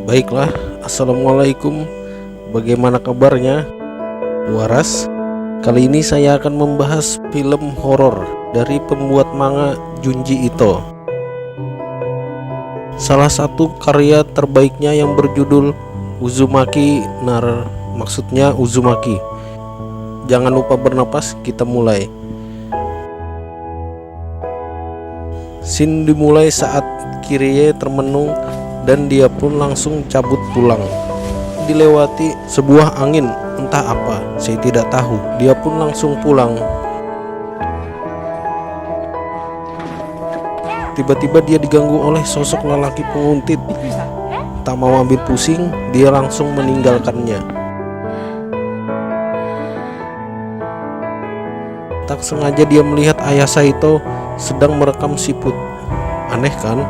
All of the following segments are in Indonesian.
Baiklah, assalamualaikum. Bagaimana kabarnya, waras? Kali ini saya akan membahas film horor dari pembuat manga Junji Ito. Salah satu karya terbaiknya yang berjudul Uzumaki maksudnya Uzumaki. Jangan lupa bernapas, kita mulai. Scene dimulai saat Kirie termenung dan dia pun langsung cabut pulang. Dilewati sebuah angin, entah apa, saya tidak tahu. Dia pun langsung pulang. Tiba-tiba dia diganggu oleh sosok lelaki penguntit. Tak mau ambil pusing, dia langsung meninggalkannya. Tak sengaja dia melihat ayah Saito sedang merekam siput. Aneh kan?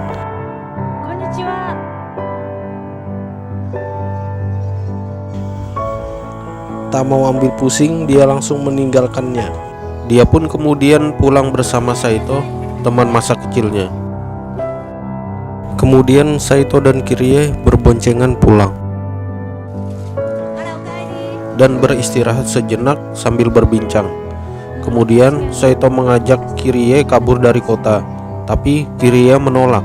Tak mau ambil pusing, dia langsung meninggalkannya. Dia pun kemudian pulang bersama Saito, teman masa kecilnya. Kemudian Saito dan Kirie berboncengan pulang dan beristirahat sejenak sambil berbincang. Kemudian Saito mengajak Kirie kabur dari kota, tapi Kirie menolak.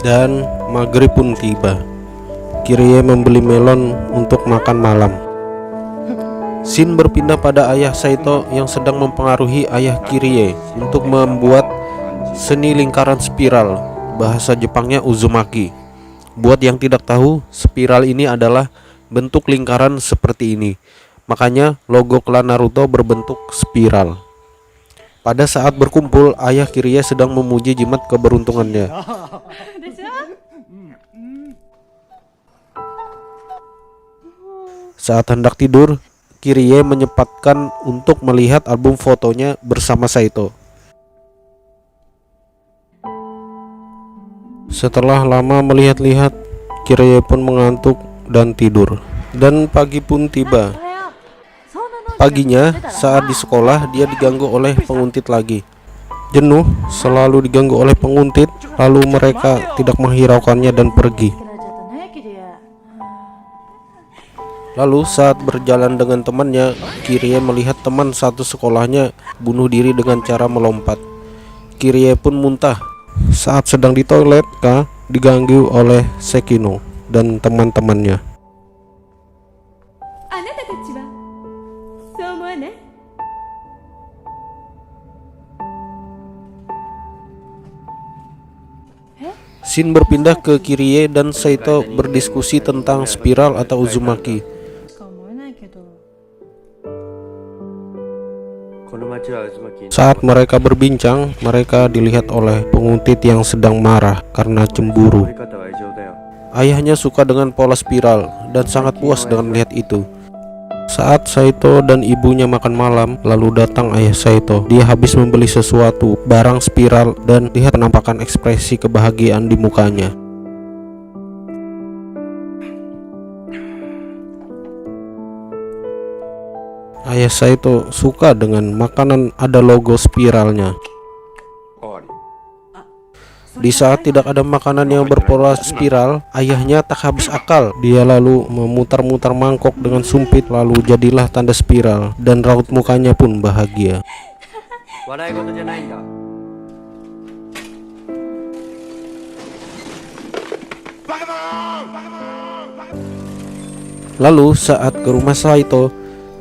Dan maghrib pun tiba. Kirie membeli melon untuk makan malam. Scene berpindah pada ayah Saito yang sedang mempengaruhi ayah Kirie untuk membuat seni lingkaran spiral, bahasa Jepangnya Uzumaki. Buat yang tidak tahu, spiral ini adalah bentuk lingkaran seperti ini. Makanya logo klan Naruto berbentuk spiral. Pada saat berkumpul, ayah Kirie sedang memuji jimat keberuntungannya. Saat hendak tidur, Kirie menyempatkan untuk melihat album fotonya bersama Saito. Setelah lama melihat-lihat, Kirie pun mengantuk dan tidur. Dan pagi pun tiba. Paginya, saat di sekolah, dia diganggu oleh penguntit lagi. Jenuh, selalu diganggu oleh penguntit, lalu mereka tidak menghiraukannya dan pergi. Lalu saat berjalan dengan temannya, Kirie melihat teman satu sekolahnya bunuh diri dengan cara melompat. Kirie pun muntah. Saat sedang di toilet, diganggu oleh Sekino dan teman-temannya. Scene berpindah ke Kirie dan Saito berdiskusi tentang spiral atau Uzumaki. Saat mereka berbincang, mereka dilihat oleh penguntit yang sedang marah karena cemburu. Ayahnya suka dengan pola spiral dan sangat puas dengan melihat itu. Saat Saito dan ibunya makan malam, lalu datang ayah Saito. Dia habis membeli sesuatu, barang spiral, dan lihat penampakan ekspresi kebahagiaan di mukanya. Ayah Saito suka dengan makanan ada logo spiralnya. Di saat tidak ada makanan yang berpola spiral, ayahnya tak habis akal. Dia lalu memutar-mutar mangkok dengan sumpit, lalu jadilah tanda spiral, dan raut mukanya pun bahagia. Lalu saat ke rumah Saito,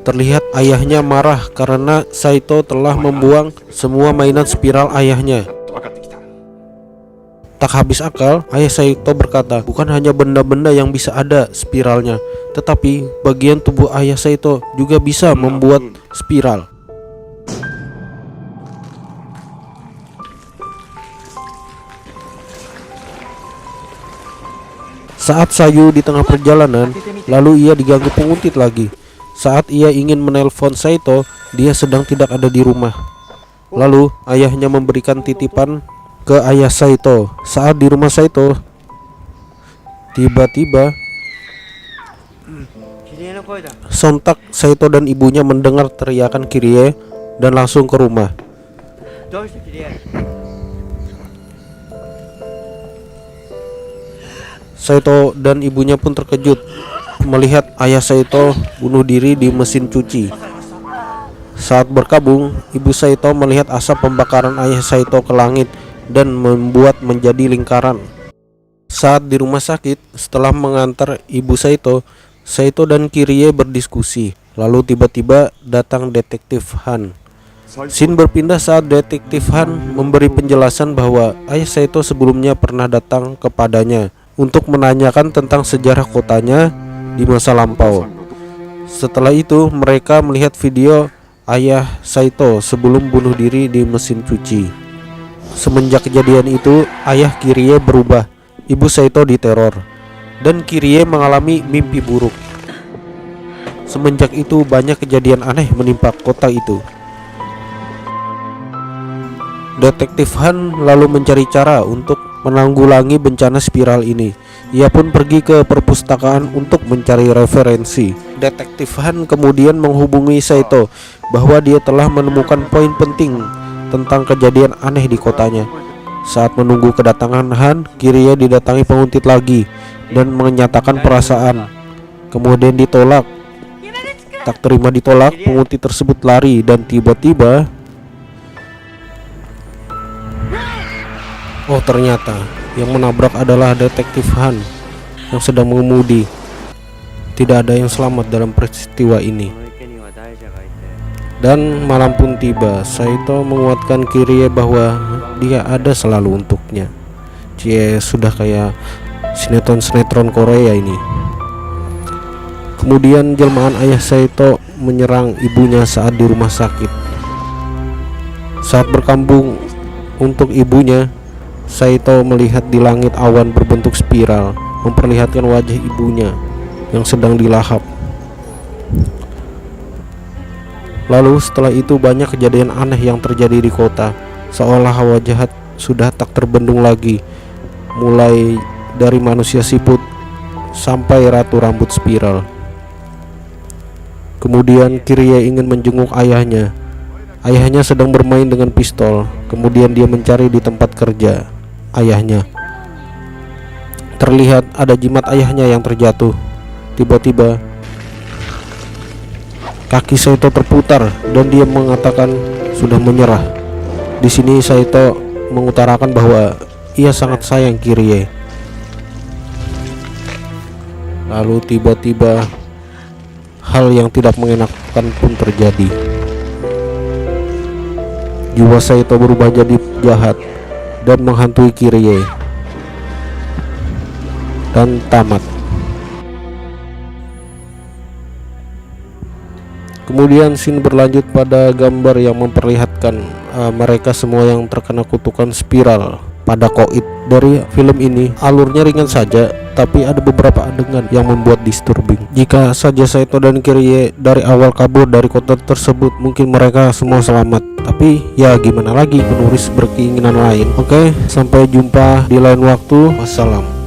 terlihat ayahnya marah karena Saito telah membuang semua mainan spiral ayahnya. Tak habis akal, ayah Saito berkata, bukan hanya benda-benda yang bisa ada spiralnya, tetapi bagian tubuh ayah Saito juga bisa membuat spiral. Saat Sayu di tengah perjalanan, lalu ia diganggu penguntit lagi. Saat ia ingin menelpon Saito, dia sedang tidak ada di rumah. Lalu ayahnya memberikan titipan ke ayah Saito. Saat di rumah Saito, tiba-tiba sontak Saito dan ibunya mendengar teriakan Kirie dan langsung ke rumah. Saito dan ibunya pun terkejut melihat ayah Saito bunuh diri di mesin cuci. Saat berkabung, ibu Saito melihat asap pembakaran ayah Saito ke langit dan membuat menjadi lingkaran. Saat di rumah sakit, setelah mengantar ibu Saito, Saito dan Kirie berdiskusi. Lalu tiba-tiba datang detektif Han. Scene berpindah saat detektif Han memberi penjelasan bahwa ayah Saito sebelumnya pernah datang kepadanya untuk menanyakan tentang sejarah kotanya di masa lampau. Setelah itu mereka melihat video ayah Saito sebelum bunuh diri di mesin cuci. Semenjak kejadian itu, ayah Kirie berubah. Ibu Saito diteror dan Kirie mengalami mimpi buruk. Semenjak itu banyak kejadian aneh menimpa kota itu. Detektif Han lalu mencari cara untuk menanggulangi bencana spiral ini. Ia pun pergi ke perpustakaan untuk mencari referensi. Detektif Han kemudian menghubungi Saito bahwa dia telah menemukan poin penting tentang kejadian aneh di kotanya. Saat menunggu kedatangan Han, Kirie didatangi penguntit lagi dan menyatakan perasaan. Kemudian ditolak. Tak terima ditolak, penguntit tersebut lari dan tiba-tiba ternyata yang menabrak adalah detektif Han yang sedang mengemudi. Tidak ada yang selamat dalam peristiwa ini. Dan malam pun tiba. Saito menguatkan Kirie bahwa dia ada selalu untuknya. Sudah kayak sinetron Korea ini. Kemudian jelmaan ayah Saito menyerang ibunya saat di rumah sakit. Saat berkabung untuk ibunya, Saito melihat di langit awan berbentuk spiral, memperlihatkan wajah ibunya yang sedang dilahap. Lalu setelah itu banyak kejadian aneh yang terjadi di kota, seolah hawa jahat sudah tak terbendung lagi, mulai dari manusia siput sampai ratu rambut spiral. Kemudian Kirie ingin menjenguk ayahnya. Ayahnya sedang bermain dengan pistol. Kemudian dia mencari di tempat kerja ayahnya. Terlihat ada jimat ayahnya yang terjatuh. Tiba-tiba kaki Saito terputar dan dia mengatakan sudah menyerah. Di sini Saito mengutarakan bahwa ia sangat sayang Kirie. Lalu tiba-tiba hal yang tidak mengenakan pun terjadi. Jiwa Saito berubah jadi jahat dan menghantui Kirie. Dan tamat. Kemudian scene berlanjut pada gambar yang memperlihatkan mereka semua yang terkena kutukan spiral pada koid. Dari film ini alurnya ringan saja, tapi ada beberapa adegan yang membuat disturbing. Jika saja Saito dan Kirie dari awal kabur dari kota tersebut, mungkin mereka semua selamat. Tapi ya gimana lagi, penulis berkeinginan lain. Oke, sampai jumpa di lain waktu. Wassalam.